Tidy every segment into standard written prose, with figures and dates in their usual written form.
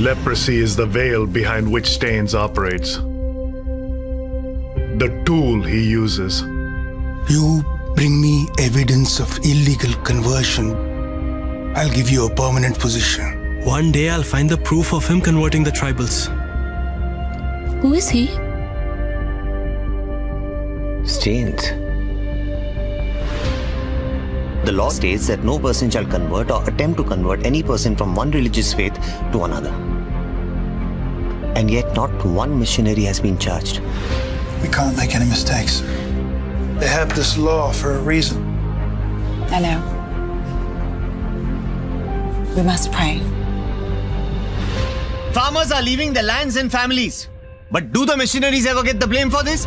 Leprosy is the veil behind which Staines operates. The tool he uses. You bring me evidence of illegal conversion, I'll give you a permanent position. One day I'll find the proof of him converting the tribals. Who is he? Staines. The law states that no person shall convert or attempt to convert any person from one religious faith to another. And yet not one missionary has been charged. We can't make any mistakes. They have this law for a reason. I know. We must pray. Farmers are leaving their lands and families. But do the missionaries ever get the blame for this?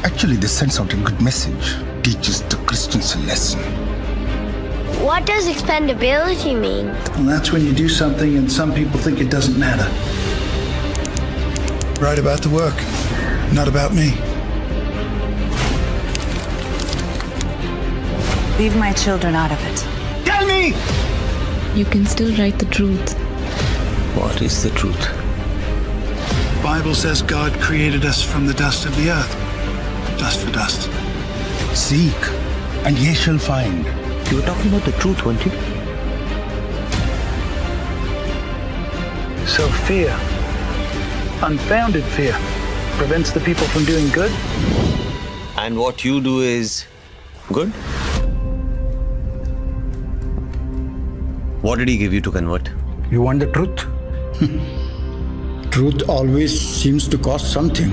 Actually, this sends out a good message. Teaches the Christians a lesson. What does expendability mean? Well, that's when you do something and some people think it doesn't matter. Write about the work, not about me. Leave my children out of it. Tell me! You can still write the truth. What is the truth? The Bible says God created us from the dust of the earth. Dust for dust. Seek, and ye shall find. You were talking about the truth, weren't you? So fear, unfounded fear, prevents the people from doing good. And what you do is good? What did he give you to convert? You want the truth? Truth always seems to cost something.